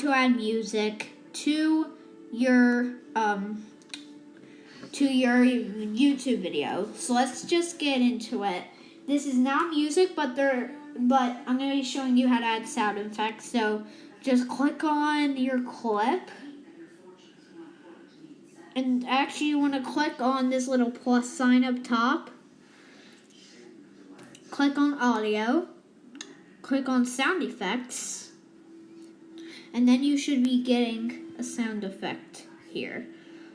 to add music to your YouTube video. So let's just get into it. This is not music, but I'm going to be showing you how to add sound effects. So just click on your clip. And actually you want to click on this little plus sign up top. Click on audio. Click on sound effects. And then you should be getting a sound effect here.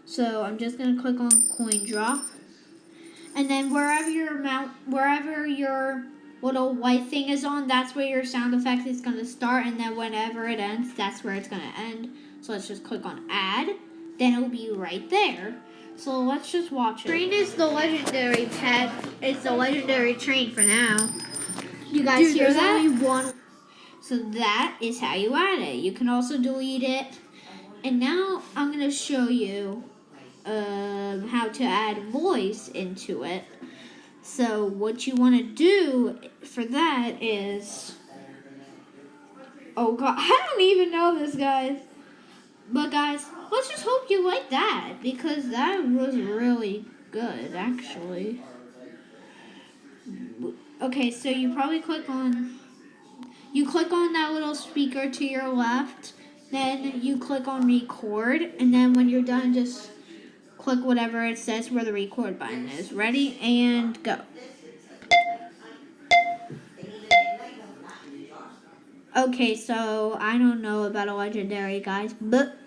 So I'm just going to click on coin drop. And then wherever your little white thing is on, that's where your sound effect is going to start. And then whenever it ends, that's where it's going to end. So let's just click on add. Then it'll be right there. So let's just watch it. Train is the legendary pet. It's the legendary train for now. You guys hear that? Only one. So that is how you add it. You can also delete it. And now I'm going to show you how to add voice into it. So what you want to do for that is... Oh, God. I don't even know this, guys. But, guys, let's just hope you like that. Because that was really good, actually. Okay, so you probably click on that little speaker to your left, then you click on record, and then when you're done, just click whatever it says where the record button is. Ready? And go. Okay, so I don't know about a legendary, guys, but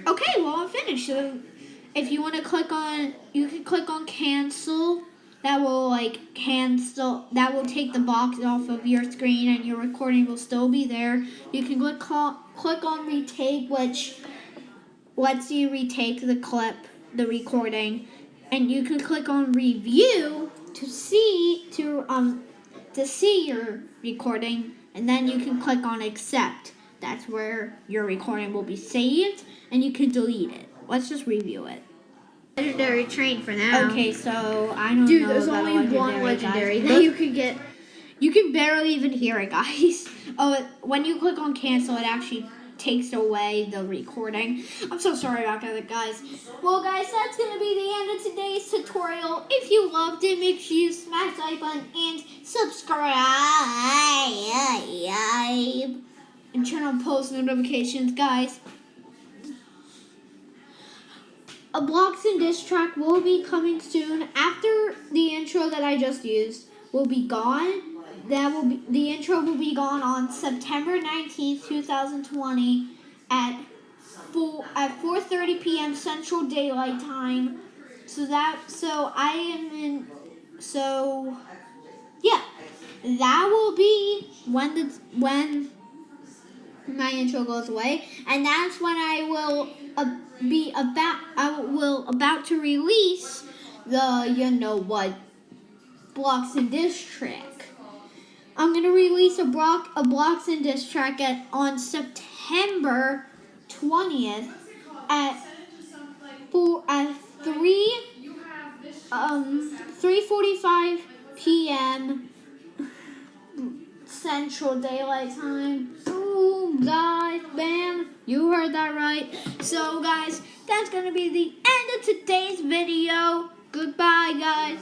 okay, well, I'm finished. So if you want to click on, you can click on cancel. That will that will take the box off of your screen and your recording will still be there. You can click on retake, which lets you retake the clip, the recording. And you can click on review to see your recording, and then you can click on accept. That's where your recording will be saved and you can delete it. Let's just review it. Legendary train for now. Okay, so I don't know there's about only one legendary that you can get. You can barely even hear it, guys. Oh, when you click on cancel, it actually takes away the recording. I'm so sorry about that, guys. Well, guys, that's going to be the end of today's tutorial. If you loved it, make sure you smash the like button and subscribe. And turn on post notifications, guys. A blocks and diss track will be coming soon after the intro that I just used will be gone. The intro will be gone on September 19th, 2020 at 4:30 p.m. Central Daylight Time. That will be when my intro goes away, and that's when I will about to release the blocks and diss track. I'm gonna release a blocks and diss track on September 20th at 3:45 p.m. Central Daylight Time. Boom, guys, bam, you heard that right. So, guys, that's gonna be the end of today's video. Goodbye, guys.